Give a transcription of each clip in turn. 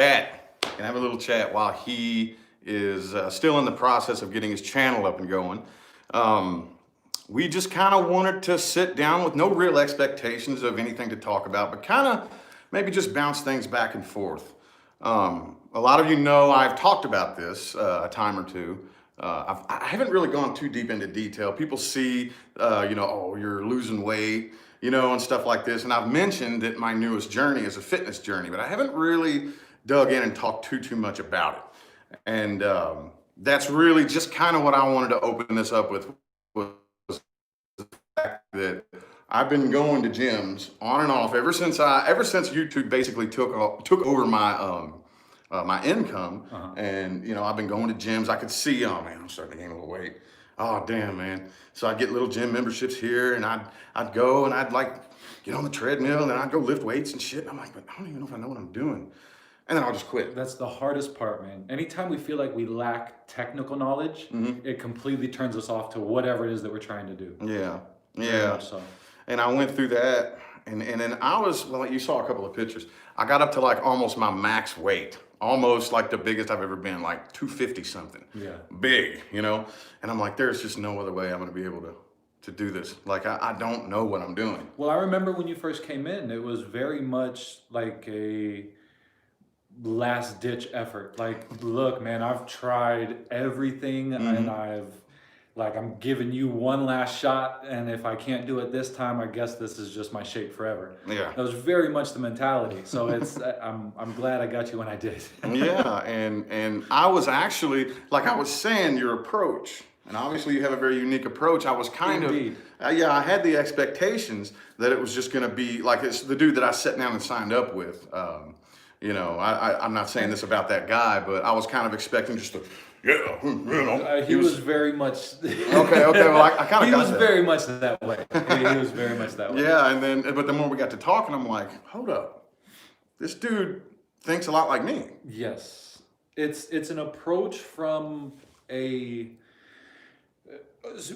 chat and have a little chat while he is still in the process of getting his channel up and going. We just kind of wanted to sit down with no real expectations of anything to talk about, but kind of maybe just bounce things back and forth. A lot of you know I've talked about this a time or two. I haven't really gone too deep into detail. People see, oh, you're losing weight, and stuff like this. And I've mentioned that my newest journey is a fitness journey, but I haven't really dug in and talked too much about it. And that's really just kind of what I wanted to open this up with, was the fact that I've been going to gyms on and off ever since YouTube basically took over my income. And I've been going to gyms. I could see, oh man, I'm starting to gain a little weight. Oh damn, man. So I'd get little gym memberships here, and I'd go and I'd like get on the treadmill and I'd go lift weights and shit. And I'm like, but I don't even know if I know what I'm doing. And then I'll just quit. That's the hardest part, man. Anytime we feel like we lack technical knowledge, it completely turns us off to whatever it is that we're trying to do. Yeah. So. And I went through that, and then I was, well, you saw a couple of pictures. I got up to like almost my max weight, almost like the biggest I've ever been, like 250 something. Yeah. Big, And I'm like, there's just no other way I'm gonna be able to do this. Like, I don't know what I'm doing. Well, I remember when you first came in, it was very much like a last ditch effort. Like, look, man, I've tried everything, and I'm giving you one last shot, and if I can't do it this time, I guess this is just my shape forever. Yeah. That was very much the mentality. So it's I'm glad I got you when I did. Yeah, and I was actually, like I was saying, your approach, and obviously you have a very unique approach. I was kind Indeed. of, I had the expectations that it was just going to be like it's the dude that I sat down and signed up with. I'm not saying this about that guy, but I was kind of expecting just to, he was very much. Okay. Well, I kind of. He was very much that way. He was very much that way. Yeah, but the more we got to talking, I'm like, hold up, this dude thinks a lot like me. Yes, it's an approach from a.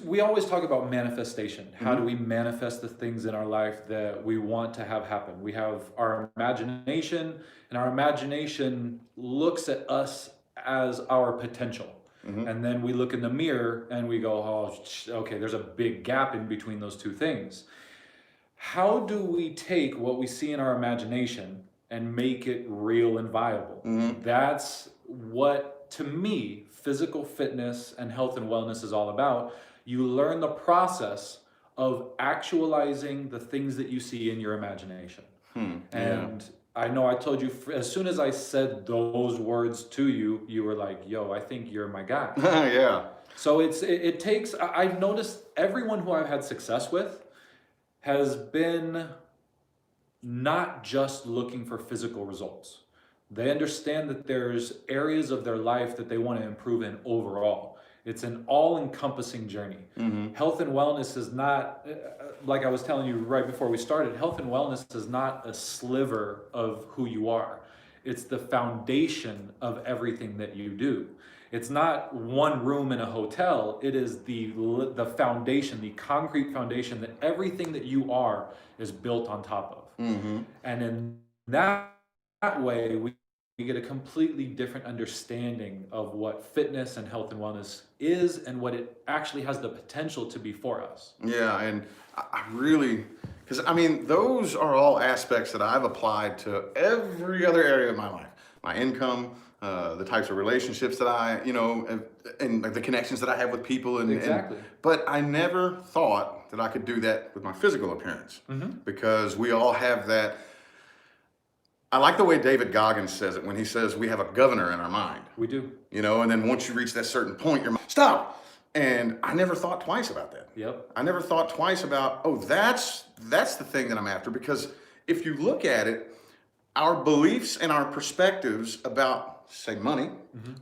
We always talk about manifestation. How do we manifest the things in our life that we want to have happen? We have our imagination, and our imagination looks at us as our potential. And then we look in the mirror and we go, oh, okay, there's a big gap in between those two things. How do we take what we see in our imagination and make it real and viable? That's what, to me, physical fitness and health and wellness is all about. You learn the process of actualizing the things that you see in your imagination. And I know I told you, as soon as I said those words to you, you were like, yo, I think you're my guy. Yeah. So it takes, I've noticed everyone who I've had success with has been not just looking for physical results. They understand that there's areas of their life that they want to improve in overall. It's an all-encompassing journey. Health and wellness is not, like I was telling you right before we started, health and wellness is not a sliver of who you are. It's the foundation of everything that you do. It's not one room in a hotel. It is the foundation, the concrete foundation that everything that you are is built on top of. And in that way, we get a completely different understanding of what fitness and health and wellness is and what it actually has the potential to be for us. Yeah, and I really, because those are all aspects that I've applied to every other area of my life. My income, the types of relationships that I, and the connections that I have with people. Exactly. But I never thought that I could do that with my physical appearance, because we all have that. I like the way David Goggins says it when he says we have a governor in our mind. We do. And then once you reach that certain point, you're stop. And I never thought twice about that. Yep. I never thought twice about, oh, that's the thing that I'm after. Because if you look at it, our beliefs and our perspectives about, say, money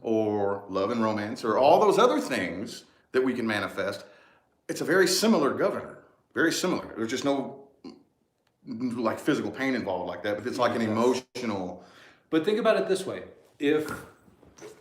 or love and romance or all those other things that we can manifest, it's a very similar governor. Very similar. There's just no like physical pain involved like that, but it's like an emotional. But think about it this way. If,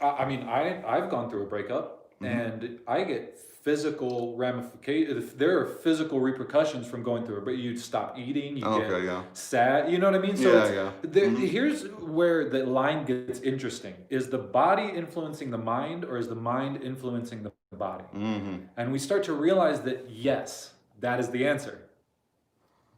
I've gone through a breakup. and I get physical ramifications. There are physical repercussions from going through it, but you stop eating, you Okay, get yeah. sad, you know what I mean? So Yeah, it's, yeah. here's where the line gets interesting. Is the body influencing the mind, or is the mind influencing the body? And we start to realize that, yes, that is the answer.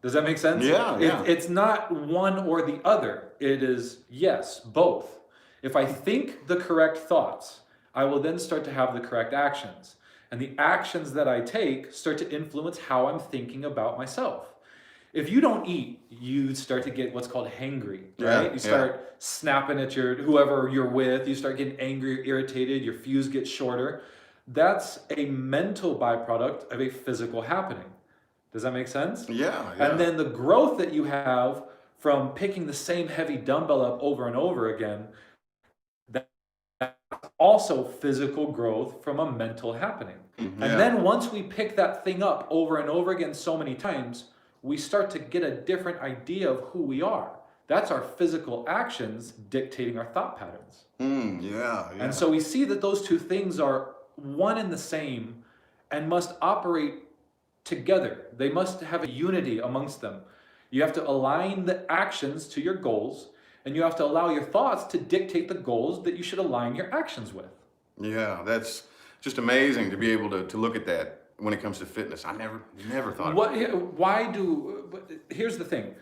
Does that make sense? Yeah, yeah. It's not one or the other. It is, yes, both. If I think the correct thoughts, I will then start to have the correct actions. And the actions that I take start to influence how I'm thinking about myself. If you don't eat, you start to get what's called hangry, Yeah, right? You start snapping at whoever you're with, you start getting angry, irritated, your fuse gets shorter. That's a mental byproduct of a physical happening. Does that make sense? Yeah, yeah. And then the growth that you have from picking the same heavy dumbbell up over and over again, that's also physical growth from a mental happening. And then once we pick that thing up over and over again so many times, we start to get a different idea of who we are. That's our physical actions dictating our thought patterns. Yeah. And so we see that those two things are one and the same and must operate together. They must have a unity amongst them. You have to align the actions to your goals, and you have to allow your thoughts to dictate the goals that you should align your actions with. Yeah, that's just amazing to be able to look at that when it comes to fitness. I never thought of it. Here's the thing.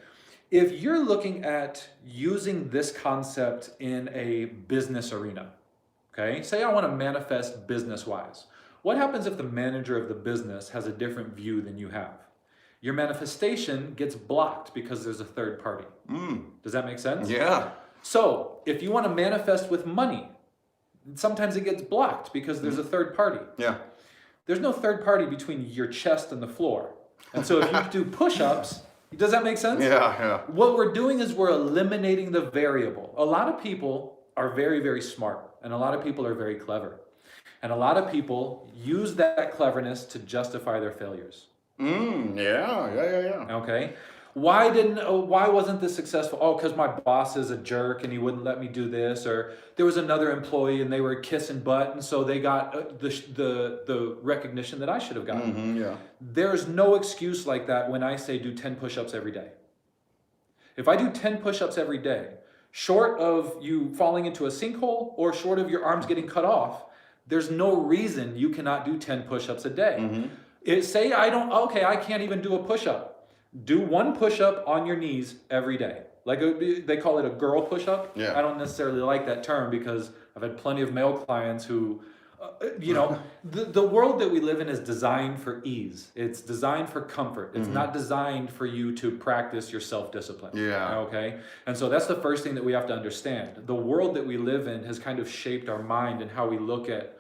If you're looking at using this concept in a business arena, okay, say I want to manifest business-wise. What happens if the manager of the business has a different view than you have? Your manifestation gets blocked because there's a third party. Does that make sense? Yeah. So if you want to manifest with money, sometimes it gets blocked because there's a third party. Yeah. There's no third party between your chest and the floor. And so if you do push-ups, does that make sense? Yeah. What we're doing is we're eliminating the variable. A lot of people are very, very smart, and a lot of people are very clever. And a lot of people use that cleverness to justify their failures. Yeah. Okay? Why wasn't this successful? Oh, because my boss is a jerk and he wouldn't let me do this. Or there was another employee and they were kissing butt, and so they got the recognition that I should have gotten. Yeah. There's no excuse like that when I say do 10 push-ups every day. If I do 10 push-ups every day, short of you falling into a sinkhole or short of your arms getting cut off, there's no reason you cannot do 10 push-ups a day. Say I can't even do a push-up. Do one push-up on your knees every day. They call it a girl push-up. Yeah. I don't necessarily like that term because I've had plenty of male clients who, the world that we live in is designed for ease. It's designed for comfort. It's not designed for you to practice your self-discipline. Yeah. Okay? And so that's the first thing that we have to understand. The world that we live in has kind of shaped our mind and how we look at,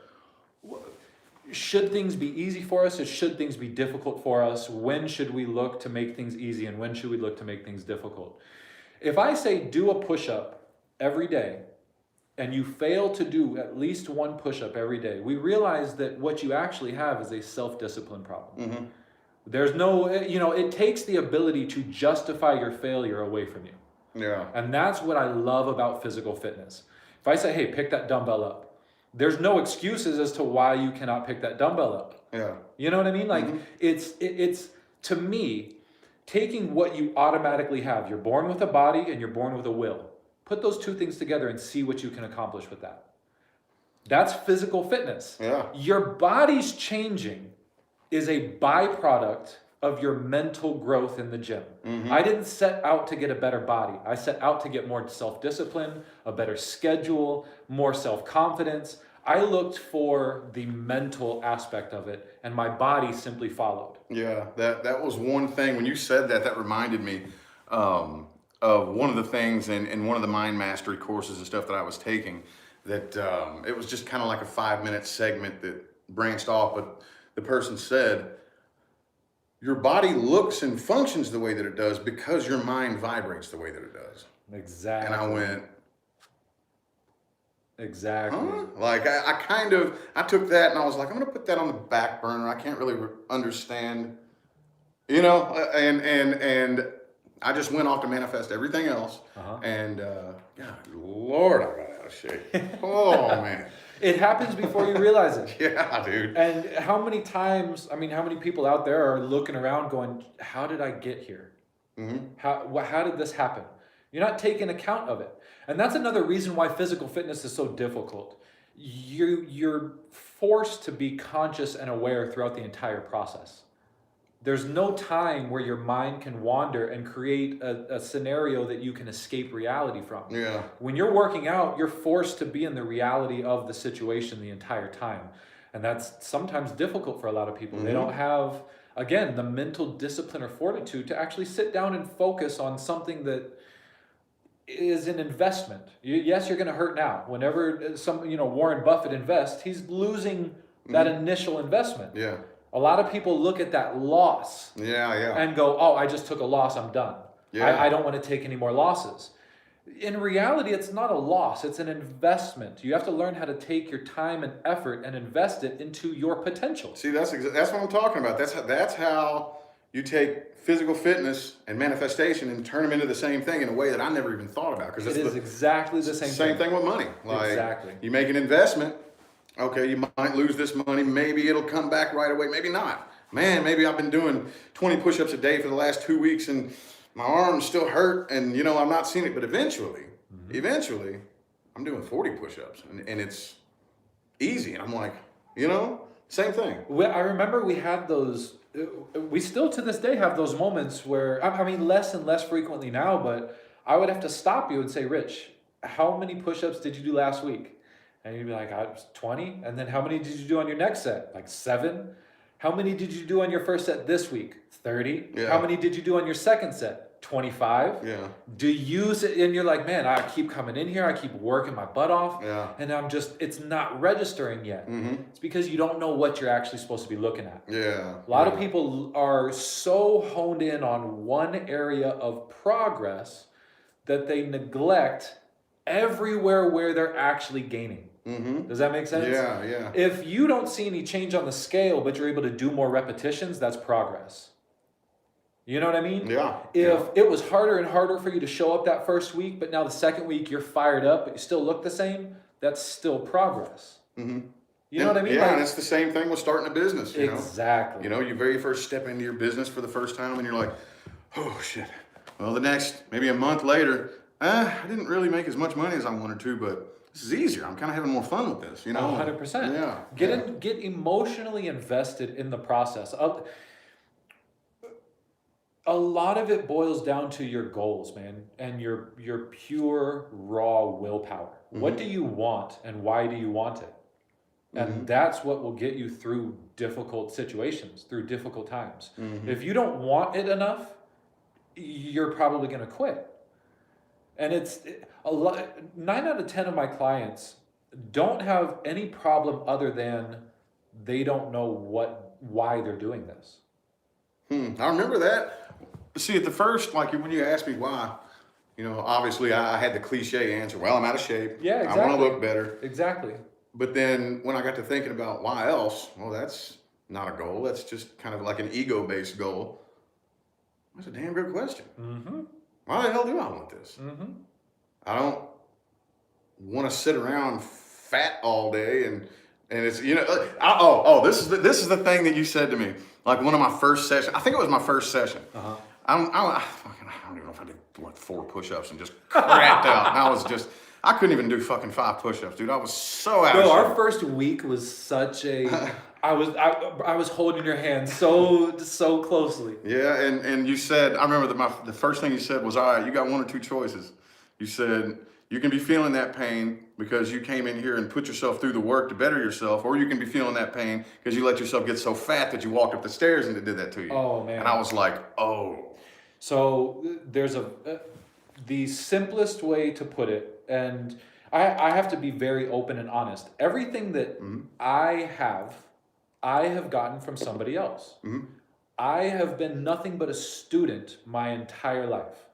should things be easy for us or should things be difficult for us? When should we look to make things easy and when should we look to make things difficult? If I say do a push-up every day and you fail to do at least one push-up every day, we realize that what you actually have is a self-discipline problem. There's no, it takes the ability to justify your failure away from you. Yeah. And that's what I love about physical fitness. If I say, hey, pick that dumbbell up, there's no excuses as to why you cannot pick that dumbbell up. Yeah. You know what I mean? Like it's to me, taking what you automatically have. You're born with a body and you're born with a will. Put those two things together and see what you can accomplish with that. That's physical fitness. Yeah. Your body's changing is a byproduct of your mental growth in the gym. I didn't set out to get a better body. I set out to get more self-discipline, a better schedule, more self-confidence. I looked for the mental aspect of it, and my body simply followed. Yeah, that was one thing. When you said that reminded me of one of the things in one of the mind mastery courses and stuff that I was taking, that it was just kind of like a 5-minute segment that branched off, but the person said, your body looks and functions the way that it does because your mind vibrates the way that it does. Exactly. And I went, exactly. huh? Like I took that and I was like, I'm going to put that on the back burner. I can't really understand, and I just went off to manifest everything else. And God, Lord, I got out of shape. Oh man. It happens before you realize it. Yeah, dude. And how many times, I mean, how many people out there are looking around going, how did I get here? How did this happen? You're not taking account of it. And that's another reason why physical fitness is so difficult. You're forced to be conscious and aware throughout the entire process. There's no time where your mind can wander and create a scenario that you can escape reality from. Yeah. When you're working out, you're forced to be in the reality of the situation the entire time. And that's sometimes difficult for a lot of people. They don't have, again, the mental discipline or fortitude to actually sit down and focus on something that is an investment. Yes, you're going to hurt now. Whenever Warren Buffett invests, he's losing that initial investment. Yeah. A lot of people look at that loss Yeah. and go, oh, I just took a loss, I'm done. Yeah. I don't want to take any more losses. In reality, it's not a loss, it's an investment. You have to learn how to take your time and effort and invest it into your potential. See, that's what I'm talking about. That's how you take physical fitness and manifestation and turn them into the same thing in a way that I never even thought about. Because It is exactly the same thing with money. Like, Exactly. You make an investment. Okay, you might lose this money. Maybe it'll come back right away. Maybe not. Man, maybe I've been doing 20 push-ups a day for the last 2 weeks and my arms still hurt and, I'm not seeing it. But eventually, I'm doing 40 push-ups and it's easy. And I'm like, same thing. I remember we had those, we still to this day have those moments where, I mean, less and less frequently now, but I would have to stop you and say, Rich, how many push-ups did you do last week? And you'd be like, I was 20. And then how many did you do on your next set? Like 7. How many did you do on your first set this week? 30. Yeah. How many did you do on your second set? 25. Yeah. Do you sit and you're like, man, I keep coming in here. I keep working my butt off. Yeah. And it's not registering yet. It's because you don't know what you're actually supposed to be looking at. Yeah. A lot of people are so honed in on one area of progress that they neglect everywhere where they're actually gaining. Does that make sense? Yeah. If you don't see any change on the scale, but you're able to do more repetitions, that's progress. You know what I mean? Yeah. If it was harder and harder for you to show up that first week, but now the second week you're fired up, but you still look the same, that's still progress. You know what I mean? Yeah, and it's the same thing with starting a business, Exactly. You very first step into your business for the first time and you're like, oh shit. Well, the next, maybe a month later, I didn't really make as much money as I wanted to, but this is easier. I'm kind of having more fun with this, 100%. Yeah. Get emotionally invested in the process. A lot of it boils down to your goals, man, and your pure raw willpower. What do you want and why do you want it? And that's what will get you through difficult situations, through difficult times. If you don't want it enough, you're probably going to quit. And it's a lot. 9 out of 10 of my clients don't have any problem other than they don't know why they're doing this. I remember that. See, at the first, like when you asked me why, obviously I had the cliche answer. Well, I'm out of shape. Yeah, exactly. I want to look better. Exactly. But then when I got to thinking about why else, well, that's not a goal. That's just kind of like an ego-based goal. That's a damn good question. Why the hell do I want this? I don't want to sit around fat all day and it's this is the thing that you said to me. Like one of my first sessions. I think it was my first session. I don't even know if I did 4 push-ups and just crapped out. And I couldn't even do fucking 5 push-ups, dude. I was so out of shape. Our first week was such a. I was holding your hand so closely. Yeah, and you said, I remember the first thing you said was, all right, you got 1 or 2 choices. You said, you can be feeling that pain because you came in here and put yourself through the work to better yourself, or you can be feeling that pain because you let yourself get so fat that you walked up the stairs and it did that to you. Oh, man. And I was like, oh. So there's the simplest way to put it, and I have to be very open and honest. Everything that I have gotten from somebody else. I have been nothing but a student my entire life.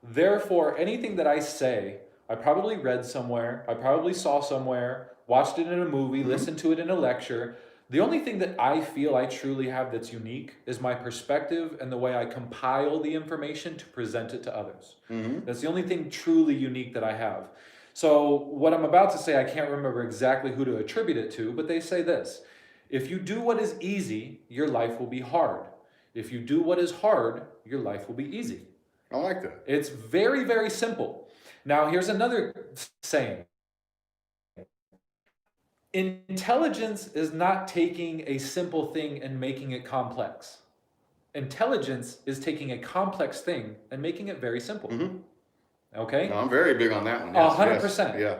Therefore, anything that I say, I probably read somewhere, I probably saw somewhere, watched it in a movie, listened to it in a lecture. The only thing that I feel I truly have that's unique is my perspective and the way I compile the information to present it to others. That's the only thing truly unique that I have. So what I'm about to say, I can't remember exactly who to attribute it to, but they say this: if you do what is easy, your life will be hard. If you do what is hard, your life will be easy. I like that. It's very, very simple. Now, here's another saying. Intelligence is not taking a simple thing and making it complex. Intelligence is taking a complex thing and making it very simple. Okay? No, I'm very big on that one. Yes, 100%. yes,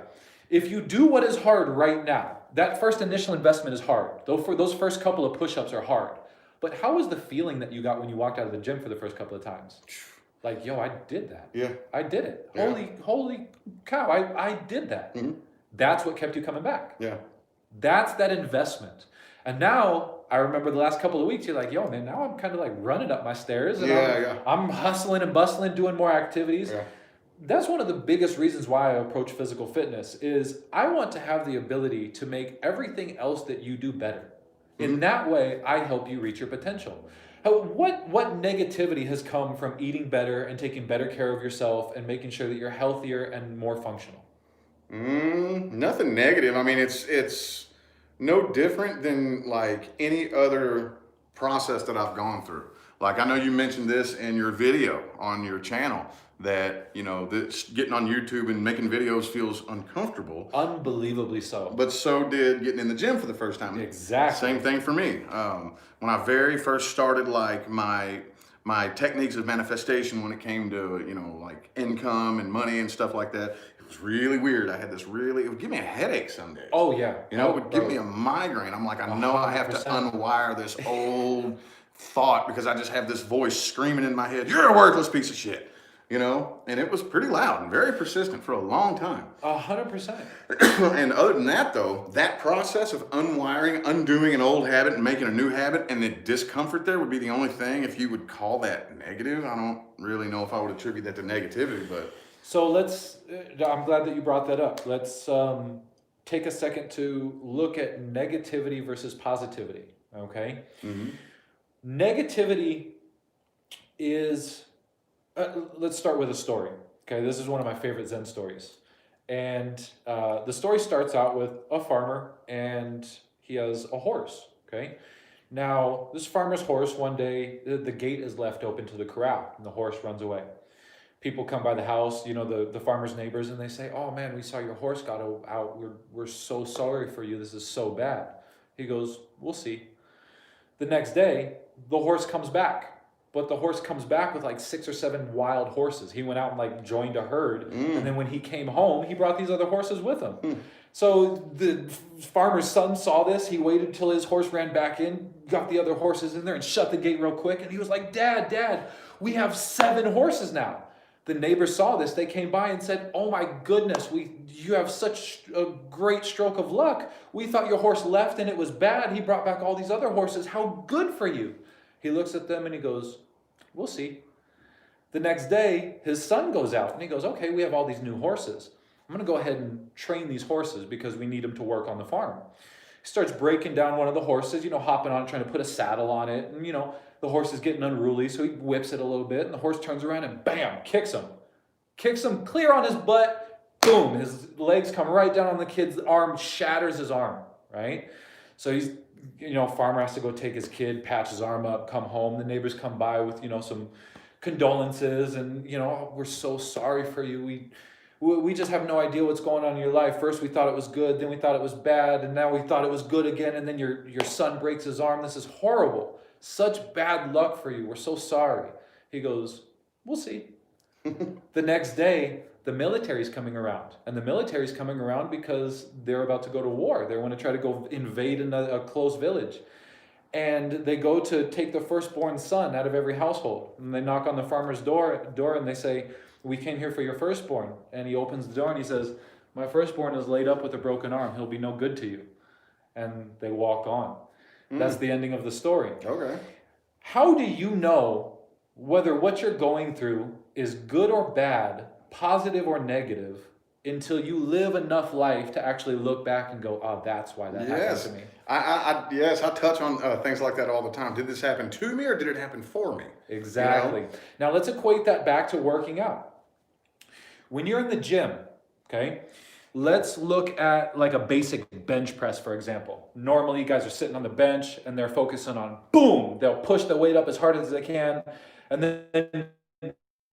If you do what is hard right now, that first initial investment is hard. Though for those first couple of push-ups are hard. But how was the feeling that you got when you walked out of the gym for the first couple of times? Like, yo, I did that. Yeah. I did it. Yeah. Holy cow, I did that. That's what kept you coming back. Yeah. That's that investment. And now, I remember the last couple of weeks, you're like, yo, man, now I'm kind of like running up my stairs. And I'm hustling and bustling, doing more activities. Yeah. That's one of the biggest reasons why I approach physical fitness is I want to have the ability to make everything else that you do better. In that way, I help you reach your potential. What negativity has come from eating better and taking better care of yourself and making sure that you're healthier and more functional? Nothing negative. I mean, it's no different than like any other process that I've gone through. Like I know you mentioned this in your video on your channel that, you know, this getting on YouTube and making videos feels uncomfortable. Unbelievably so. But so did getting in the gym for the first time. Exactly. Same thing for me. When I very first started like my techniques of manifestation when it came to, you know, like income and money and stuff like that, it was really weird. I had this it would give me a headache some days. Oh, yeah. You know, it would give me a migraine. I'm like, I know I have to unwire this old thought because I just have this voice screaming in my head, you're a worthless piece of shit. You know, and it was pretty loud and very persistent for a long time. 100%. And other than that, though, that process of unwiring, undoing an old habit and making a new habit, and the discomfort there would be the only thing. If you would call that negative, I don't really know if I would attribute that to negativity, but. So I'm glad that you brought that up. Let's take a second to look at negativity versus positivity, okay? Negativity is, let's start with a story, okay? This is one of my favorite Zen stories. And the story starts out with a farmer and he has a horse, okay? Now, this farmer's horse, one day, the gate is left open to the corral and the horse runs away. People come by the house, you know, the farmer's neighbors, and they say, oh man, we saw your horse got out. We're so sorry for you. This is so bad. He goes, we'll see. The next day, the horse comes back. But the horse comes back with like 6 or 7 wild horses. He went out and like joined a herd. And then when he came home, he brought these other horses with him. So the farmer's son saw this. He waited till his horse ran back in, got the other horses in there and shut the gate real quick. And he was like, Dad, we have 7 horses now. The neighbors saw this. They came by and said, oh my goodness, you have such a great stroke of luck. We thought your horse left and it was bad. He brought back all these other horses. How good for you. He looks at them and he goes, we'll see. The next day, his son goes out and he goes, okay, we have all these new horses. I'm going to go ahead and train these horses because we need them to work on the farm. He starts breaking down one of the horses, you know, hopping on it, trying to put a saddle on it. And, you know, the horse is getting unruly, so he whips it a little bit. And the horse turns around and bam, kicks him. Kicks him clear on his butt. Boom, his legs come right down on the kid's arm, shatters his arm, right? So he's, you know, farmer has to go take his kid, patch his arm up, come home. The neighbors come by with, you know, some condolences and, you know, oh, we're so sorry for you. We just have no idea what's going on in your life. First we thought it was good, then we thought it was bad, and now we thought it was good again, and then your son breaks his arm. This is horrible. Such bad luck for you. We're so sorry. He goes, we'll see. The next day, the military's coming around. And the military's coming around because they're about to go to war. They want to try to go invade a closed village. And they go to take the firstborn son out of every household. And they knock on the farmer's door and they say, we came here for your firstborn. And he opens the door and he says, my firstborn is laid up with a broken arm. He'll be no good to you. And they walk on. That's the ending of the story. Okay. How do you know whether what you're going through is good or bad, positive or negative, until you live enough life to actually look back and go, oh, that's why that happened to me? Yes, I touch on things like that all the time. Did this happen to me or did it happen for me? Exactly. You know? Now let's equate that back to working out. When you're in the gym, okay, Let's look at like a basic bench press, for example. Normally, you guys are sitting on the bench and they're focusing on boom. They'll push the weight up as hard as they can, and then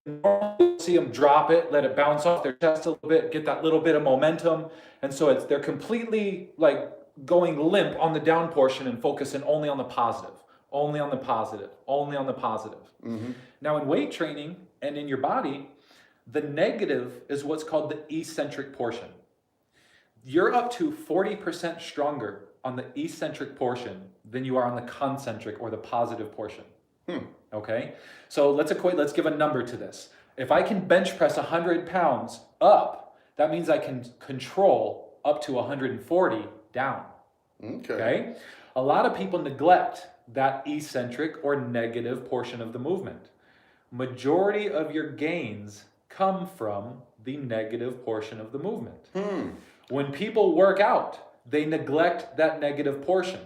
you'll see them drop it, let it bounce off their chest a little bit, get that little bit of momentum, and so they're completely like going limp on the down portion and focusing only on the positive, only on the positive, only on the positive. Now, in weight training and in your body, the negative is what's called the eccentric portion. You're up to 40% stronger on the eccentric portion than you are on the concentric or the positive portion. Okay? So let's give a number to this. If I can bench press 100 pounds up, that means I can control up to 140 down. Okay? A lot of people neglect that eccentric or negative portion of the movement. Majority of your gains come from the negative portion of the movement. When people work out, they neglect that negative portion.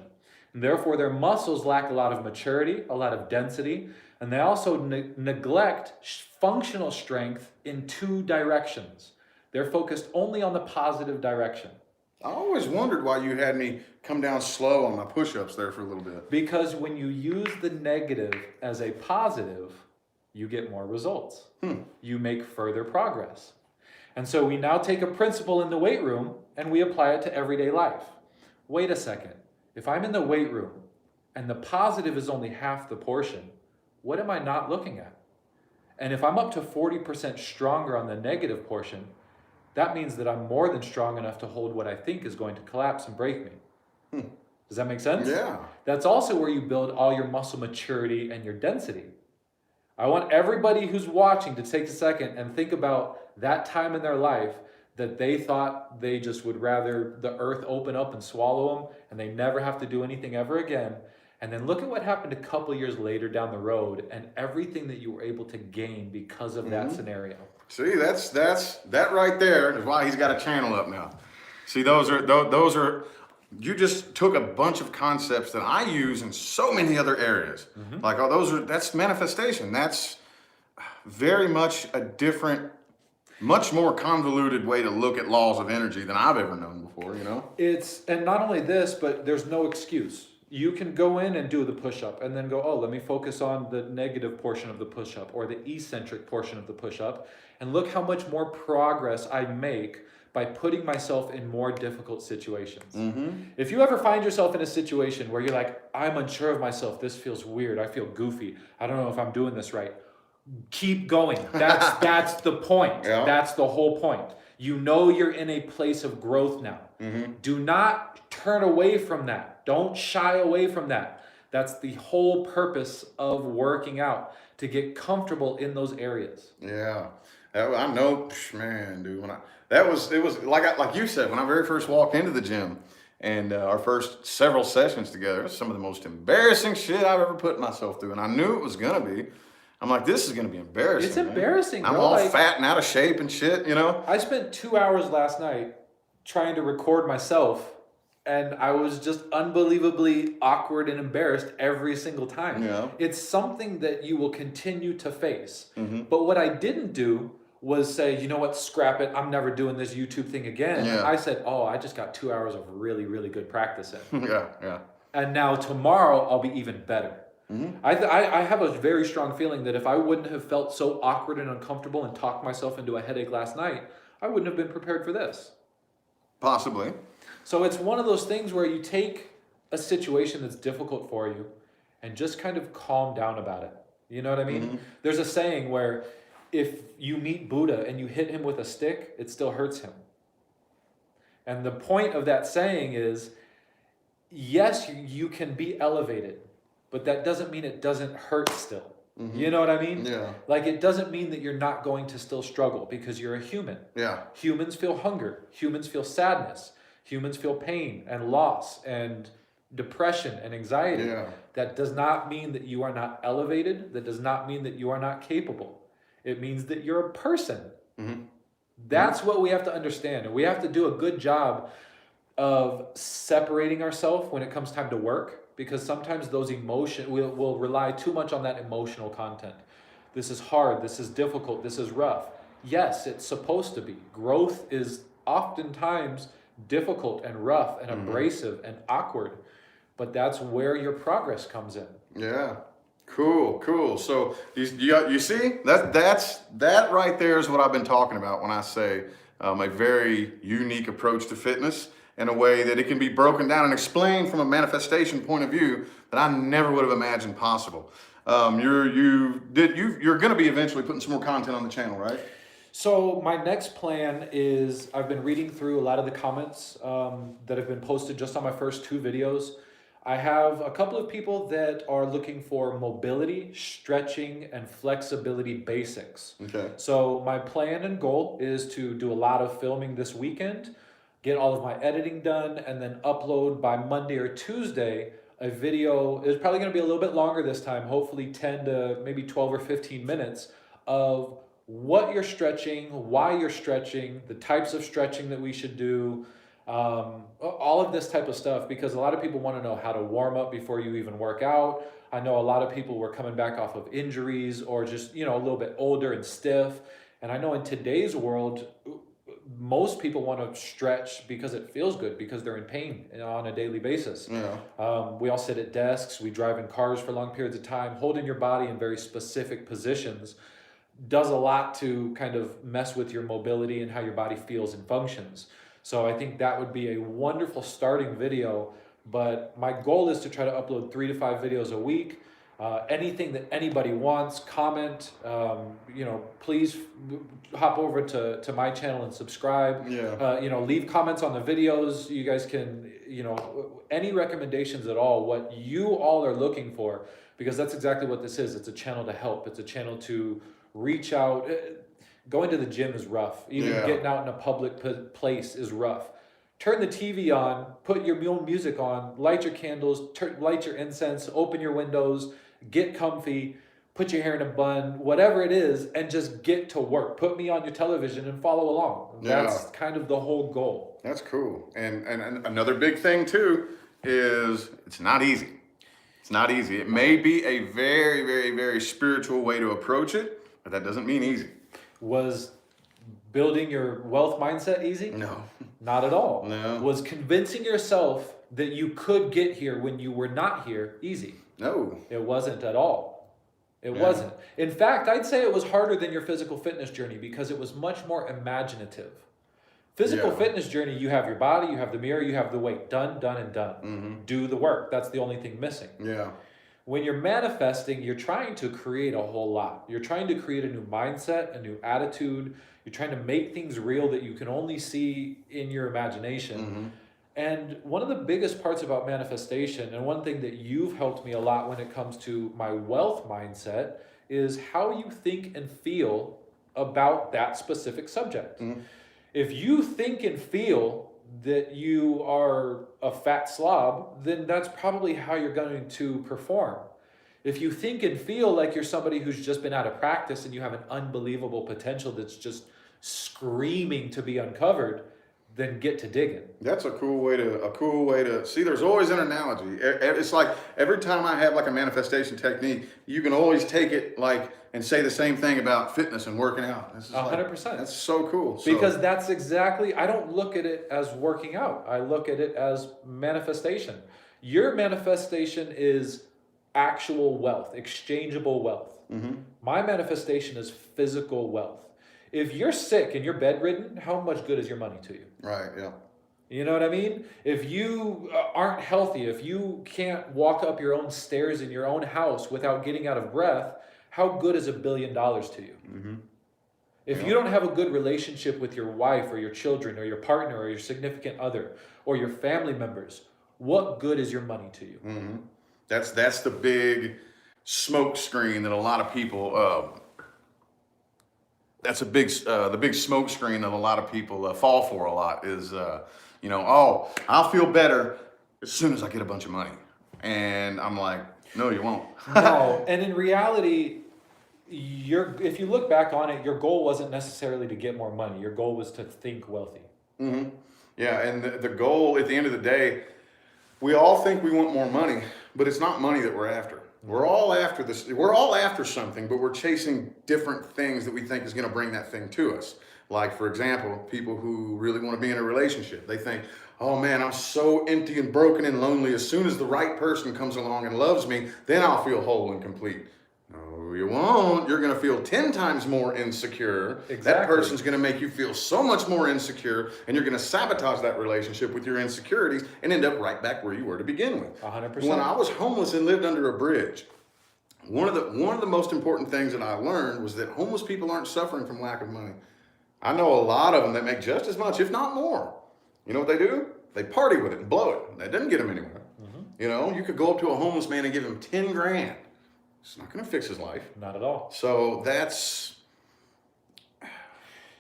And therefore, their muscles lack a lot of maturity, a lot of density, and they also neglect functional strength in two directions. They're focused only on the positive direction. I always wondered why you had me come down slow on my push-ups there for a little bit. Because when you use the negative as a positive, you get more results. You make further progress. And so we now take a principle in the weight room and we apply it to everyday life. Wait a second. If I'm in the weight room and the positive is only half the portion, what am I not looking at? And if I'm up to 40% stronger on the negative portion, that means that I'm more than strong enough to hold what I think is going to collapse and break me. Does that make sense? Yeah. That's also where you build all your muscle maturity and your density. I want everybody who's watching to take a second and think about that time in their life that they thought they just would rather the earth open up and swallow them and they never have to do anything ever again. And then look at what happened a couple years later down the road and everything that you were able to gain because of that scenario. See, that right there is why he's got a channel up now. See, those are you just took a bunch of concepts that I use in so many other areas. Like, that's manifestation. That's very much a different, much more convoluted way to look at laws of energy than I've ever known before, you know? And not only this, but there's no excuse. You can go in and do the push-up and then go, oh, let me focus on the negative portion of the push-up or the eccentric portion of the push-up. And look how much more progress I make by putting myself in more difficult situations. If you ever find yourself in a situation where you're like, I'm unsure of myself, this feels weird, I feel goofy, I don't know if I'm doing this right, keep going. That's the point. Yeah. That's the whole point. You know you're in a place of growth now. Do not turn away from that. Don't shy away from that. That's the whole purpose of working out, to get comfortable in those areas. Yeah. I know, man, dude. It was like you said, when I very first walked into the gym, and our first several sessions together, it was some of the most embarrassing shit I've ever put myself through, and I knew it was gonna be. I'm like, this is gonna be embarrassing. It's embarrassing, I'm bro. all fat and out of shape and shit, you know. I spent 2 hours last night trying to record myself, and I was just unbelievably awkward and embarrassed every single time. Yeah. It's something that you will continue to face. But what I didn't do was say, you know what, scrap it, I'm never doing this YouTube thing again. Yeah. I said, oh, I just got 2 hours of really, really good practice in. Yeah. And now tomorrow I'll be even better. I have a very strong feeling that if I wouldn't have felt so awkward and uncomfortable and talked myself into a headache last night, I wouldn't have been prepared for this. Possibly. So it's one of those things where you take a situation that's difficult for you and just kind of calm down about it. You know what I mean? There's a saying where if you meet Buddha and you hit him with a stick, it still hurts him. And the point of that saying is, yes, you can be elevated, but that doesn't mean it doesn't hurt still. You know what I mean? Yeah. Like, it doesn't mean that you're not going to still struggle, because you're a human. Yeah. Humans feel hunger. Humans feel sadness. Humans feel pain and loss and depression and anxiety. Yeah. That does not mean that you are not elevated. That does not mean that you are not capable. It means that you're a person. That's what we have to understand. And we have to do a good job of separating ourselves when it comes time to work, because sometimes those emotions, we'll rely too much on that emotional content. This is hard. This is difficult. This is rough. Yes, it's supposed to be. Growth is oftentimes difficult and rough and abrasive and awkward, but that's where your progress comes in. Yeah. Cool. So you see that right there is what I've been talking about when I say a very unique approach to fitness in a way that it can be broken down and explained from a manifestation point of view that I never would have imagined possible. You're going to be eventually putting some more content on the channel, right? So my next plan is I've been reading through a lot of the comments that have been posted just on my first 2 videos. I have a couple of people that are looking for mobility, stretching, and flexibility basics. Okay. So my plan and goal is to do a lot of filming this weekend, get all of my editing done, and then upload by Monday or Tuesday a video. It's probably going to be a little bit longer this time, hopefully 10 to maybe 12 or 15 minutes of what you're stretching, why you're stretching, the types of stretching that we should do, all of this type of stuff, because a lot of people want to know how to warm up before you even work out. I know a lot of people were coming back off of injuries or just, a little bit older and stiff. And I know in today's world, most people want to stretch because it feels good, because they're in pain on a daily basis. Yeah. We all sit at desks, we drive in cars for long periods of time. Holding your body in very specific positions does a lot to kind of mess with your mobility and how your body feels and functions. So I think that would be a wonderful starting video, but my goal is to try to upload 3 to 5 videos a week. Anything that anybody wants, comment, please hop over to my channel and subscribe. Yeah. Leave comments on the videos. You guys can, any recommendations at all, what you all are looking for, because that's exactly what this is. It's a channel to help. It's a channel to reach out. Going to the gym is rough. Even getting out in a public place is rough. Turn the TV on, put your own music on, light your candles, light your incense, open your windows, get comfy, put your hair in a bun, whatever it is, and just get to work. Put me on your television and follow along. That's kind of the whole goal. That's cool. And another big thing too is it's not easy. It's not easy. It may be a very, very, very spiritual way to approach it, but that doesn't mean easy. Was building your wealth mindset easy? No. Not at all. No. Was convincing yourself that you could get here when you were not here easy? No. It wasn't at all. It wasn't. In fact, I'd say it was harder than your physical fitness journey because it was much more imaginative. Physical fitness journey, you have your body, you have the mirror, you have the weight. Done, done, and done. Mm-hmm. Do the work. That's the only thing missing. Yeah. When you're manifesting, you're trying to create a whole lot. You're trying to create a new mindset, a new attitude. You're trying to make things real that you can only see in your imagination. Mm-hmm. And one of the biggest parts about manifestation, and one thing that you've helped me a lot when it comes to my wealth mindset, is how you think and feel about that specific subject. Mm-hmm. If you think and feel that you are a fat slob, then that's probably how you're going to perform. If you think and feel like you're somebody who's just been out of practice and you have an unbelievable potential that's just screaming to be uncovered, then get to digging. That's a cool way to see. There's always an analogy. It's like every time I have like a manifestation technique, you can always take it like and say the same thing about fitness and working out. 100%. That's so cool. Because that's exactly, I don't look at it as working out. I look at it as manifestation. Your manifestation is actual wealth, exchangeable wealth. Mm-hmm. My manifestation is physical wealth. If you're sick and you're bedridden, how much good is your money to you? Right, yeah. You know what I mean? If you aren't healthy, if you can't walk up your own stairs in your own house without getting out of breath, how good is $1 billion to you? Mm-hmm. If you don't have a good relationship with your wife or your children or your partner or your significant other or your family members, what good is your money to you? Mm-hmm. That's the big smoke screen that a lot of people. That's the big smoke screen that a lot of people fall for a lot is, I'll feel better as soon as I get a bunch of money. And I'm like, no, you won't. No, and in reality, if you look back on it, your goal wasn't necessarily to get more money. Your goal was to think wealthy. Mm-hmm. Yeah, and the goal at the end of the day, we all think we want more money, but it's not money that we're after. We're all after this. We're all after something, but we're chasing different things that we think is going to bring that thing to us. Like, for example, people who really want to be in a relationship, they think, oh man, I'm so empty and broken and lonely. As soon as the right person comes along and loves me, then I'll feel whole and complete. No, you won't. You're going to feel 10 times more insecure. Exactly. That person's going to make you feel so much more insecure, and you're going to sabotage that relationship with your insecurities and end up right back where you were to begin with. 100%. When I was homeless and lived under a bridge, one of the most important things that I learned was that homeless people aren't suffering from lack of money. I know a lot of them that make just as much, if not more. You know what they do? They party with it and blow it. That doesn't get them anywhere. Mm-hmm. You know, you could go up to a homeless man and give him 10 grand. It's not going to fix his life. Not at all. So that's...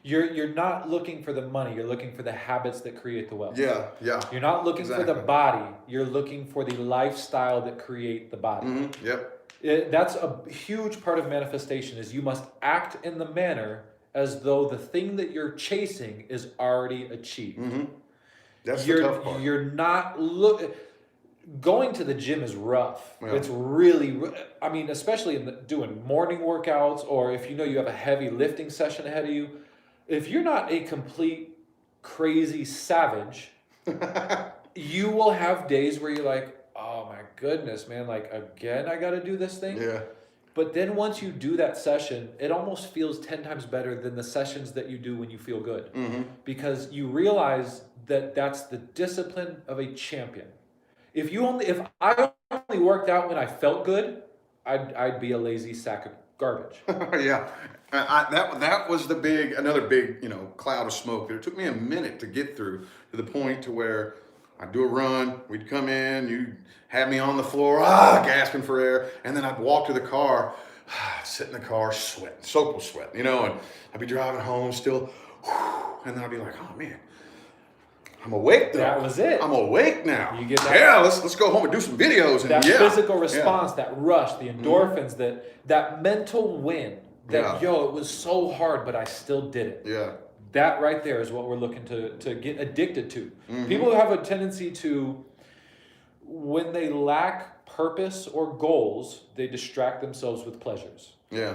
You're not looking for the money. You're looking for the habits that create the wealth. Yeah. You're not looking for Exactly. the body. You're looking for the lifestyle that create the body. Mm-hmm. Yep. That's a huge part of manifestation is you must act in the manner as though the thing that you're chasing is already achieved. Mm-hmm. That's the tough part. You're not going to the gym is rough. Yeah. It's really, I mean, especially doing morning workouts, or if you know you have a heavy lifting session ahead of you. If you're not a complete crazy savage, you will have days where you're like, oh my goodness, man, like again, I got to do this thing. Yeah. But then once you do that session, it almost feels 10 times better than the sessions that you do when you feel good. Mm-hmm. Because you realize that that's the discipline of a champion. If I only worked out when I felt good, I'd be a lazy sack of garbage. Yeah. That was another big, cloud of smoke. It took me a minute to get through to the point to where I'd do a run, we'd come in, you'd have me on the floor, gasping for air, and then I'd walk to the car, sit in the car, sweating, soaked with sweat, and I'd be driving home still, and then I'd be like, oh man, I'm awake though. That was it. I'm awake now. You get that? Yeah, let's go home and do some videos. And That yeah. physical response, that rush, the endorphins, that mental win, that it was so hard, but I still did it. Yeah. That right there is what we're looking to get addicted to. Mm-hmm. People have a tendency to, when they lack purpose or goals, they distract themselves with pleasures. Yeah.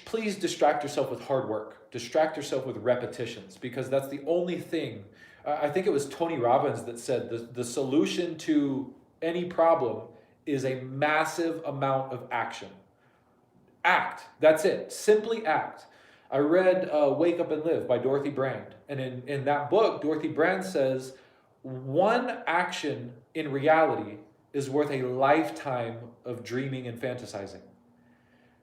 Please distract yourself with hard work. Distract yourself with repetitions, because that's the only thing. I think it was Tony Robbins that said the solution to any problem is a massive amount of action. Act. That's it. Simply act. I read Wake Up and Live by Dorothy Brand. And in that book, Dorothy Brand says, one action in reality is worth a lifetime of dreaming and fantasizing.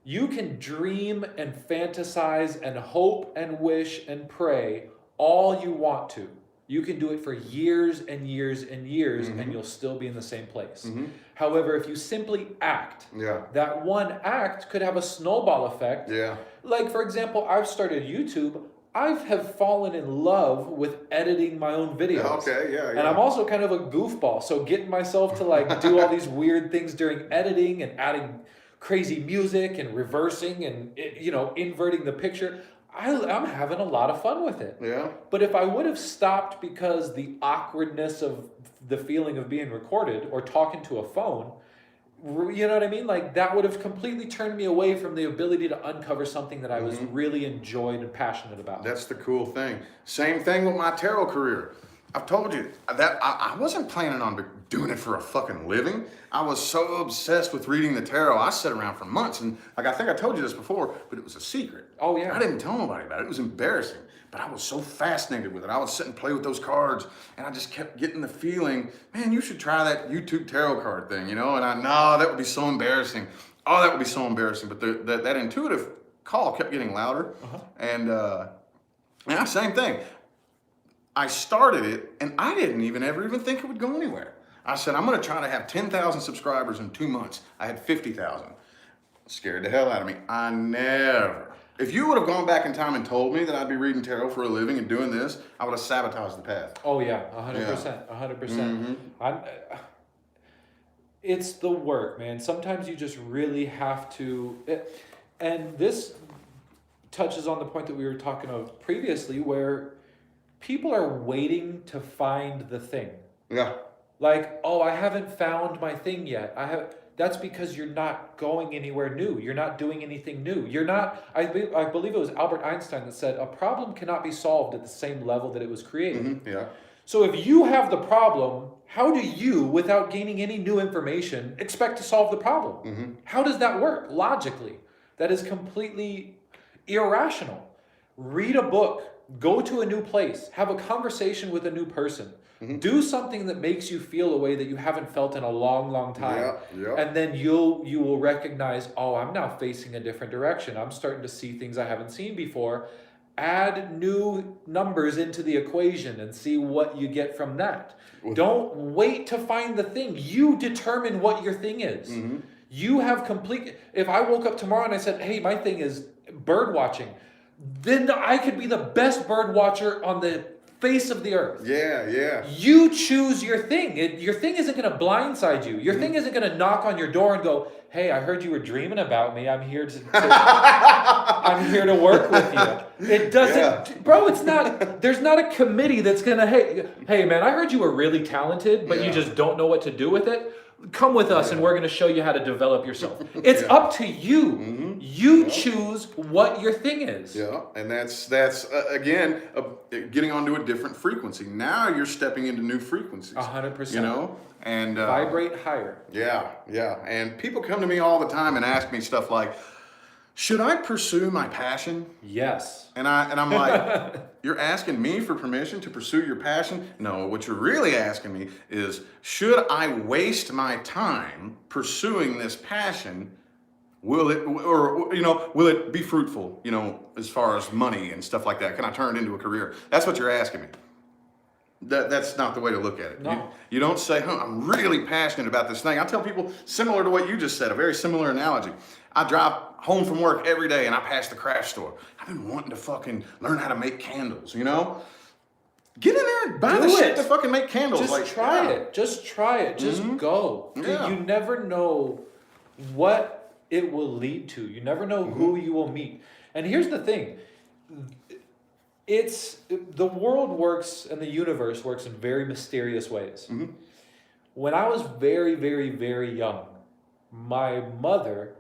You can dream and fantasize and hope and wish and pray all you want to. You can do it for years and years and years, and you'll still be in the same place. Mm-hmm. However, if you simply act, that one act could have a snowball effect. Yeah. Like, for example, I've started YouTube. I have fallen in love with editing my own videos. Okay, yeah. And I'm also kind of a goofball. So getting myself to do all these weird things during editing and adding crazy music and reversing and, inverting the picture, I'm having a lot of fun with it. Yeah. But if I would have stopped because the awkwardness of the feeling of being recorded or talking to a phone, you know what I mean? Like, that would have completely turned me away from the ability to uncover something that I was really enjoyed and passionate about. That's the cool thing. Same thing with my tarot career. I've told you that I wasn't planning on doing it for a fucking living. I was so obsessed with reading the tarot. I sat around for months, and I think I told you this before, but it was a secret. Oh, yeah. I didn't tell nobody about it. It was embarrassing, but I was so fascinated with it. I would sit and play with those cards, and I just kept getting the feeling, man, you should try that YouTube tarot card thing, And that would be so embarrassing. Oh, that would be so embarrassing. But that intuitive call kept getting louder, and same thing. I started it, and I didn't ever think it would go anywhere. I said, I'm going to try to have 10,000 subscribers in 2 months. I had 50,000. Scared the hell out of me. I never. If you would have gone back in time and told me that I'd be reading tarot for a living and doing this, I would have sabotaged the path. Oh, yeah, 100%. 100%. It's the work, man. Sometimes you just really have to. And this touches on the point that we were talking of previously, where people are waiting to find the thing. Yeah. Like, oh, I haven't found my thing yet. That's because you're not going anywhere new. You're not doing anything new. You're not, I believe it was Albert Einstein that said, a problem cannot be solved at the same level that it was created. Yeah. So if you have the problem, how do you, without gaining any new information, expect to solve the problem? How does that work logically? That is completely irrational. Read a book, go to a new place, have a conversation with a new person. Do something that makes you feel a way that you haven't felt in a long, long time. Yeah. And then you will recognize, oh, I'm now facing a different direction. I'm starting to see things I haven't seen before. Add new numbers into the equation and see what you get from that. Don't wait to find the thing. You determine what your thing is. You have complete, if I woke up tomorrow and I said, hey, my thing is bird watching, then I could be the best bird watcher on the face of the earth. Yeah. You choose your thing. Your thing isn't going to blindside you. Your thing isn't going to knock on your door and go, hey, I heard you were dreaming about me. I'm here to I'm here to work with you. It doesn't, bro, it's not, there's not a committee that's going to, hey man, I heard you were really talented, but you just don't know what to do with it. Come with us and we're going to show you how to develop yourself. It's up to you. You choose what your thing is. Yeah, and that's again getting onto a different frequency. Now you're stepping into new frequencies. 100%. You know, and vibrate higher. Yeah. And people come to me all the time and ask me stuff like, should I pursue my passion? Yes. And I'm like, you're asking me for permission to pursue your passion? No, what you're really asking me is, should I waste my time pursuing this passion? Will it be fruitful, as far as money and stuff like that? Can I turn it into a career? That's what you're asking me. That's not the way to look at it. No. You don't say, I'm really passionate about this thing. I tell people, similar to what you just said, a very similar analogy. I drive home from work every day and I pass the craft store. I've been wanting to fucking learn how to make candles, Get in there and buy the shit to fucking make candles. Just try it. Just try it. Just go. Yeah. You never know what it will lead to. You never know who you will meet. And here's the thing. The world works and the universe works in very mysterious ways. When I was very, very, very young, my mother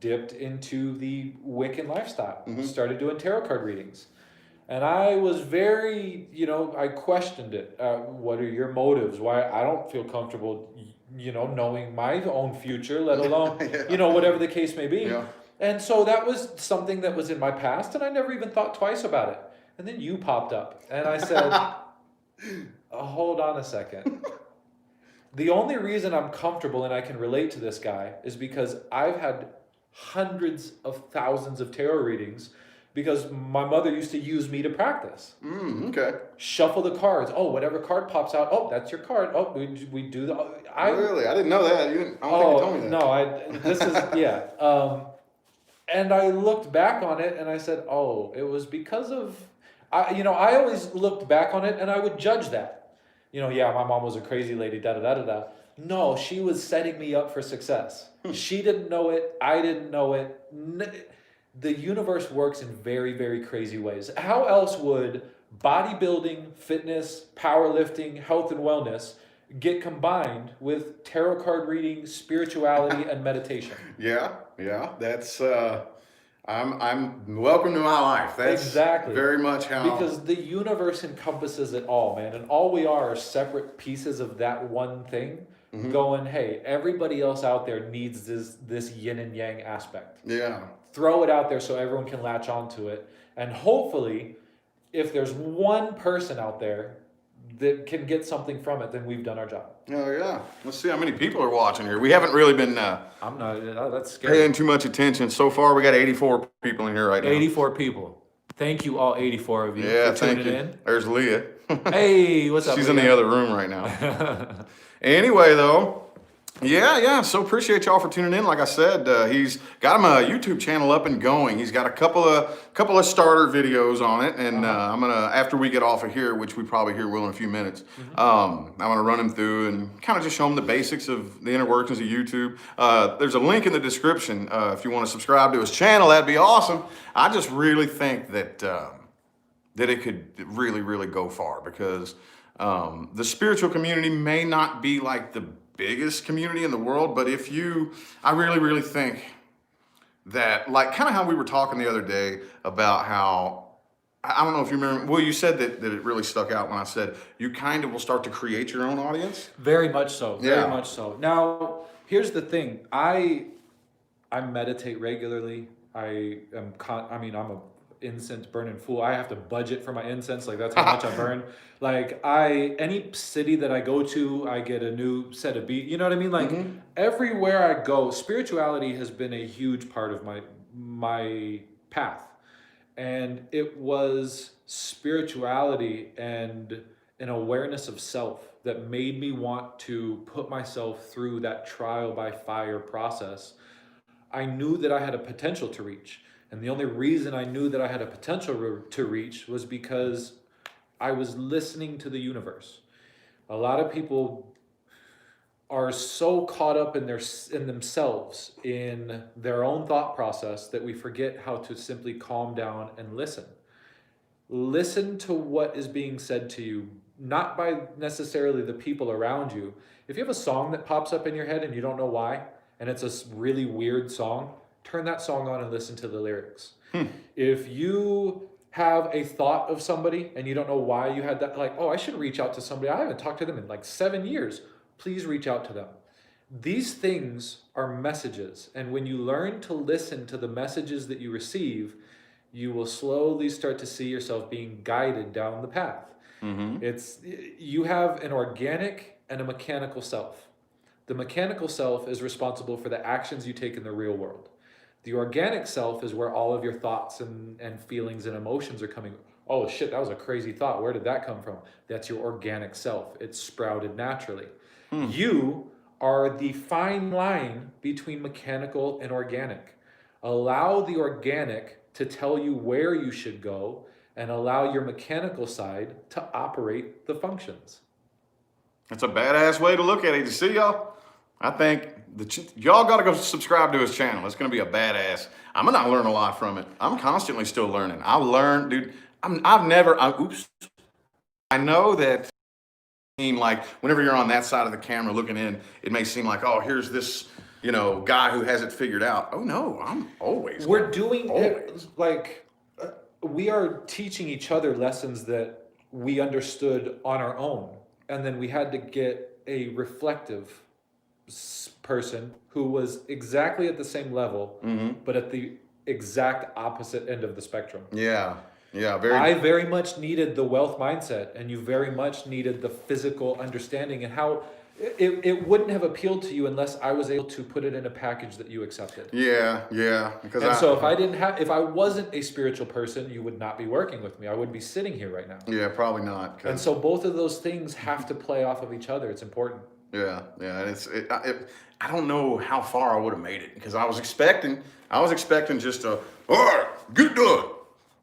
dipped into the Wiccan lifestyle, started doing tarot card readings. And I was very, I questioned it. What are your motives? Why? I don't feel comfortable, knowing my own future, let alone, whatever the case may be. Yeah. And so that was something that was in my past, and I never even thought twice about it. And then you popped up, and I said, hold on a second. The only reason I'm comfortable and I can relate to this guy is because I've had hundreds of thousands of tarot readings because my mother used to use me to practice. Okay. Shuffle the cards. Oh, whatever card pops out. Oh, that's your card. Oh, we do the. Really? I didn't know that. I don't think you told me that. No, this is, yeah. And I looked back on it and I said, oh, it was because of, I always looked back on it and I would judge that. Yeah, my mom was a crazy lady, da-da-da-da-da. No, she was setting me up for success. She didn't know it. I didn't know it. The universe works in very, very crazy ways. How else would bodybuilding, fitness, powerlifting, health and wellness get combined with tarot card reading, spirituality, and meditation? Yeah. That's I'm welcome to my life. That's exactly very much how, because the universe encompasses it all, man, and all we are separate pieces of that one thing. Going, hey, everybody else out there needs this yin and yang aspect. Yeah. Throw it out there so everyone can latch onto it, and hopefully, if there's one person out there that can get something from it, then we've done our job. Oh yeah. Let's see how many people are watching here. We haven't really been I'm not. That's scary. paying too much attention. So far, we got 84 people in here right now. 84 people. Thank you, all 84 of you, Yeah, for thank tuning you. in. There's Leah. Hey, what's up? She's in the other room right now. Anyway, though, yeah. So appreciate y'all for tuning in. Like I said, he's got him a YouTube channel up and going. He's got a couple of starter videos on it, and I'm gonna, after we get off of here, which we probably hear will in a few minutes, I'm gonna run him through and kind of just show him the basics of the inner workings of YouTube. There's a link in the description if you want to subscribe to his channel. That'd be awesome. I just really think that that it could really, really go far because the spiritual community may not be like the biggest community in the world, but I really, really think that, like, kind of how we were talking the other day about how, I don't know if you remember, well, you said that it really stuck out when I said you kind of will start to create your own audience. Very much so. Very Yeah. much so. Now, here's the thing. I meditate regularly. I'm a incense burning fool. I have to budget for my incense. Like, that's how much I burn. Like, any city that I go to, I get a new set of beat. You know what I mean? Like, everywhere I go, spirituality has been a huge part of my path. And it was spirituality and an awareness of self that made me want to put myself through that trial by fire process. I knew that I had a potential to reach. And the only reason I knew that I had a potential to reach was because I was listening to the universe. A lot of people are so caught up in themselves, in their own thought process, that we forget how to simply calm down and listen. Listen to what is being said to you, not by necessarily the people around you. If you have a song that pops up in your head and you don't know why, and it's a really weird song, turn that song on and listen to the lyrics. If you have a thought of somebody and you don't know why you had that, like, oh, I should reach out to somebody. I haven't talked to them in like 7 years. Please reach out to them. These things are messages. And when you learn to listen to the messages that you receive, you will slowly start to see yourself being guided down the path. You have an organic and a mechanical self. The mechanical self is responsible for the actions you take in the real world. The organic self is where all of your thoughts and feelings and emotions are coming. Oh shit, that was a crazy thought. Where did that come from? That's your organic self. It's sprouted naturally. You are the fine line between mechanical and organic. Allow the organic to tell you where you should go and allow your mechanical side to operate the functions. That's a badass way to look at it. You see, y'all? I think y'all got to go subscribe to his channel. It's going to be a badass. I'm going to learn a lot from it. I'm constantly still learning. I learned, dude. I know that, like, whenever you're on that side of the camera looking in, it may seem like, oh, here's this, guy who has it figured out. Oh no, I'm always. We're doing it like we are teaching each other lessons that we understood on our own, and then we had to get a reflective person who was exactly at the same level, but at the exact opposite end of the spectrum. Yeah. I very much needed the wealth mindset, and you very much needed the physical understanding, and how it wouldn't have appealed to you unless I was able to put it in a package that you accepted. Yeah. So if I wasn't a spiritual person, you would not be working with me. I wouldn't be sitting here right now. Yeah, probably not. And so both of those things have to play off of each other. It's important. Yeah, and I don't know how far I would have made it, because I was expecting just all right, get it done,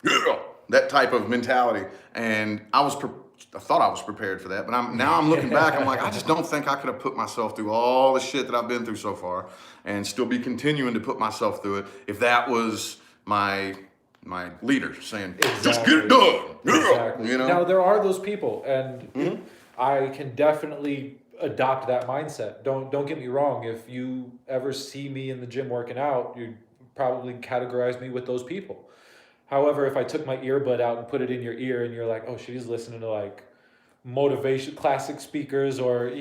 yeah, that type of mentality, and I thought I was prepared for that, but now I'm looking back, I'm like, I just don't think I could have put myself through all the shit that I've been through so far, and still be continuing to put myself through it if that was my leader saying, just get it done, yeah, Exactly. Now there are those people, and I can definitely adopt that mindset. Don't get me wrong. If you ever see me in the gym working out, you'd probably categorize me with those people. However, if I took my earbud out and put it in your ear and you're like, oh, she's listening to like motivation, classic speakers, or,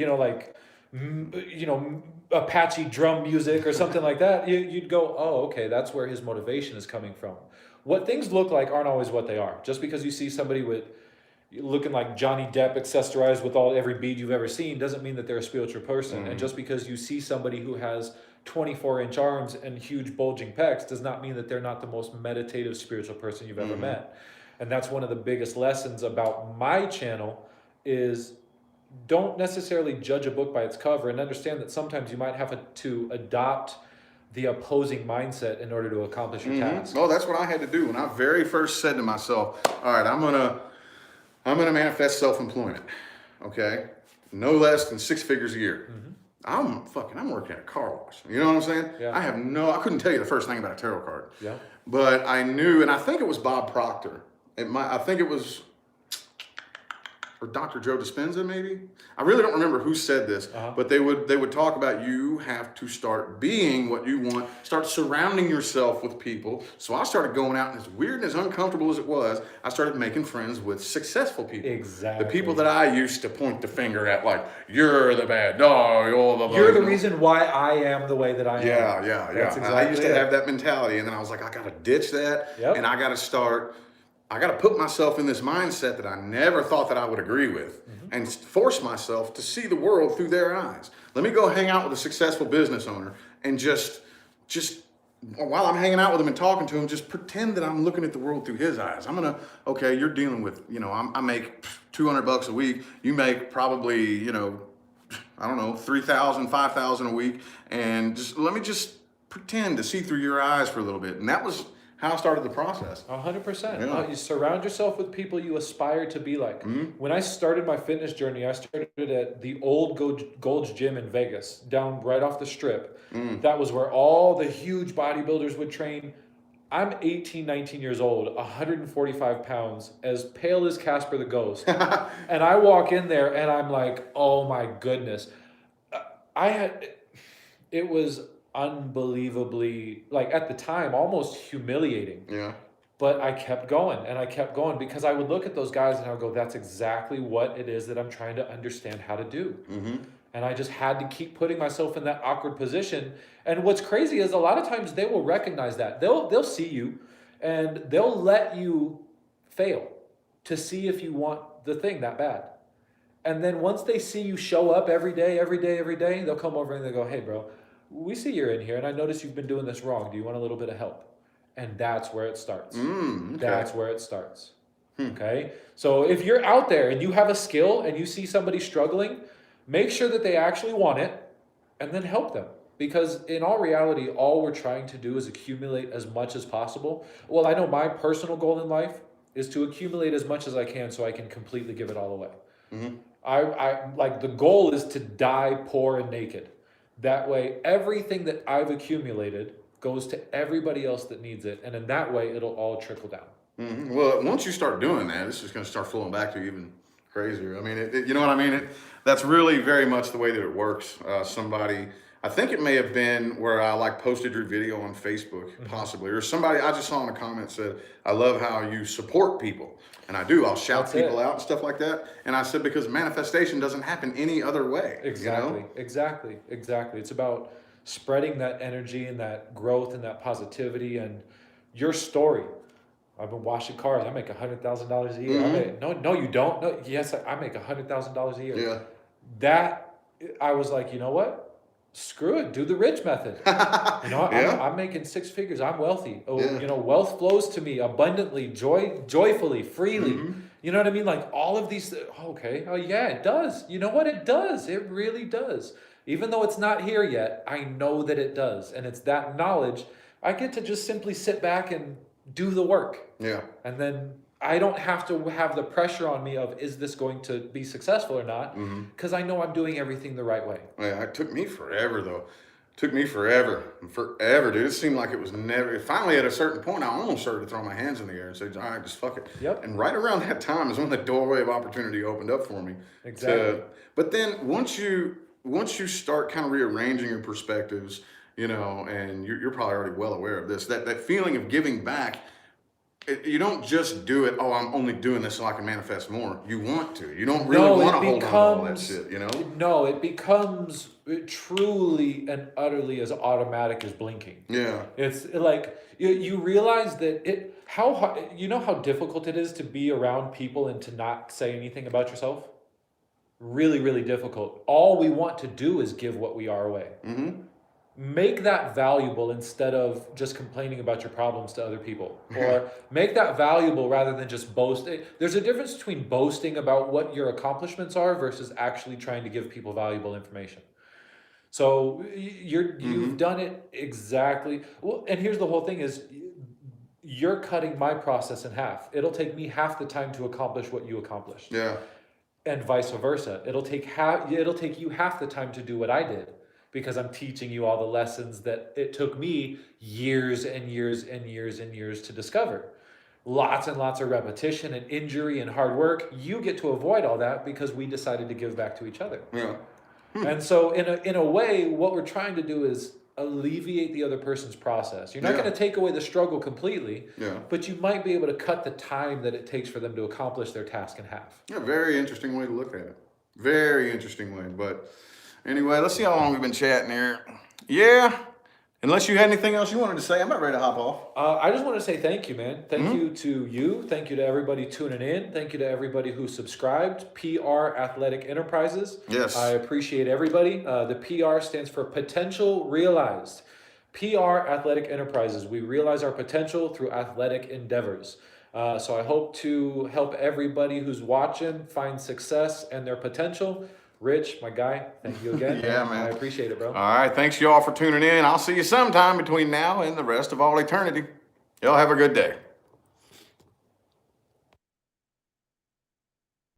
Apache drum music or something like that, you'd go, oh, okay, that's where his motivation is coming from. What things look like aren't always what they are. Just because you see somebody looking like Johnny Depp accessorized with every bead you've ever seen doesn't mean that they're a spiritual person. And just because you see somebody who has 24-inch arms and huge bulging pecs does not mean that they're not the most meditative spiritual person you've ever met. And that's one of the biggest lessons about my channel is don't necessarily judge a book by its cover, and understand that sometimes you might have to adopt the opposing mindset in order to accomplish your task. Oh, that's what I had to do when I very first said to myself, all right, I'm gonna manifest self-employment, okay? No less than 6 figures a year. I'm working at a car wash. You know what I'm saying? Yeah. I couldn't tell you the first thing about a tarot card. Yeah. But I knew, and I think it was Bob Proctor. I think it was or Dr. Joe Dispenza, maybe. I really don't remember who said this, but they would talk about you have to start being what you want, start surrounding yourself with people. So I started going out, and as weird and as uncomfortable as it was, I started making friends with successful people. Exactly. The people that I used to point the finger at, like, you're the bad dog, You're the reason why I am the way that I am. Yeah. That's I used to exactly have that mentality, and then I was like, I gotta ditch that, Yep. and I gotta put myself in this mindset that I never thought that I would agree with, and force myself to see the world through their eyes. Let me go hang out with a successful business owner and just while I'm hanging out with him and talking to him, just pretend that I'm looking at the world through his eyes. Okay, you're dealing with, I make $200 a week. You make probably, I don't know, 3,000, 5,000 a week. And let me pretend to see through your eyes for a little bit. And that was how I started the process. 100%. Yeah. You surround yourself with people you aspire to be like. When I started my fitness journey, I started at the old Gold's Gym in Vegas, down right off the strip. That was where all the huge bodybuilders would train. I'm 18, 19 years old, 145 pounds, as pale as Casper the Ghost. And I walk in there and I'm like, oh my goodness. It was unbelievably, like at the time, almost humiliating. Yeah. But I kept going and I kept going because I would look at those guys and I would go, that's exactly what it is that I'm trying to understand how to do. And I just had to keep putting myself in that awkward position. And what's crazy is a lot of times they will recognize that. They'll see you and they'll let you fail to see if you want the thing that bad. And then once they see you show up every day, they'll come over and they go, hey bro, we see you're in here and I notice you've been doing this wrong. Do you want a little bit of help? And that's where it starts. Okay. That's where it starts. Okay? So if you're out there and you have a skill and you see somebody struggling, make sure that they actually want it and then help them. Because in all reality, all we're trying to do is accumulate as much as possible. Well, I know my personal goal in life is to accumulate as much as I can so I can completely give it all away. I like the goal is to die poor and naked. That way, everything that I've accumulated goes to everybody else that needs it. And in that way, it'll all trickle down. Well, once you start doing that, it's just going to start flowing back to you even crazier. I mean, you know what I mean? That's really very much the way that it works. I think it may have been where I posted your video on Facebook, possibly, or somebody I just saw in a comment said, I love how you support people. And I do. I'll shout people out and stuff like that. And I said, because manifestation doesn't happen any other way. Exactly. It's about spreading that energy and that growth and that positivity and your story. I've been washing cars. I make $100,000 a year. No, you don't. No, yes, I make $100,000 a year. Yeah. That I was like, you know what? Screw it. Do the rich method. I'm making six figures. I'm wealthy. Wealth flows to me abundantly, joyfully, freely. You know what I mean? Like all of these. Okay. Oh yeah, it does. You know what? It does. It really does. Even though it's not here yet, I know that it does. And it's that knowledge. I get to just simply sit back and do the work. Yeah. And then I don't have to have the pressure on me of, is this going to be successful or not? Because I know I'm doing everything the right way. Yeah, it took me forever, though. Forever, dude. It seemed like it was never. Finally, at a certain point, I almost started to throw my hands in the air and say, all right, just fuck it. Yep. And right around that time is when the doorway of opportunity opened up for me. Exactly. But then once you start kind of rearranging your perspectives, and you're probably already well aware of this, that feeling of giving back, you don't just do it, I'm only doing this so I can manifest more. You want to. You don't really want to hold on to all that shit, No, it becomes truly and utterly as automatic as blinking. Yeah. It's like, you realize that how difficult it is to be around people and to not say anything about yourself? Really, really difficult. All we want to do is give what we are away. Make that valuable instead of just complaining about your problems to other people. Or make that valuable rather than just boasting. There's a difference between boasting about what your accomplishments are versus actually trying to give people valuable information. So you've done it exactly. Well, and here's the whole thing is you're cutting my process in half. It'll take me half the time to accomplish what you accomplished. Yeah. And vice versa. It'll take you half the time to do what I did. Because I'm teaching you all the lessons that it took me years and years and years and years to discover. lots and lots of repetition and injury and hard work. You get to avoid all that because we decided to give back to each other. Yeah. And so in a way, what we're trying to do is alleviate the other person's process. You're not Yeah. going to take away the struggle completely, Yeah. but you might be able to cut the time that it takes for them to accomplish their task in half. Yeah, very interesting way to look at it. Very interesting way. But anyway, let's see how long we've been chatting here. Yeah. Unless you had anything else you wanted to say, I'm not ready to hop off. I just want to say thank you, man. Thank you to you. Thank you to everybody tuning in. Thank you to everybody who subscribed. PR Athletic Enterprises. Yes. I appreciate everybody. The PR stands for Potential Realized. PR Athletic Enterprises. We realize our potential through athletic endeavors. So I hope to help everybody who's watching find success and their potential. Rich, my guy, thank you again. Yeah, man. I appreciate it, bro. All right. Thanks, y'all, for tuning in. I'll see you sometime between now and the rest of all eternity. Y'all have a good day.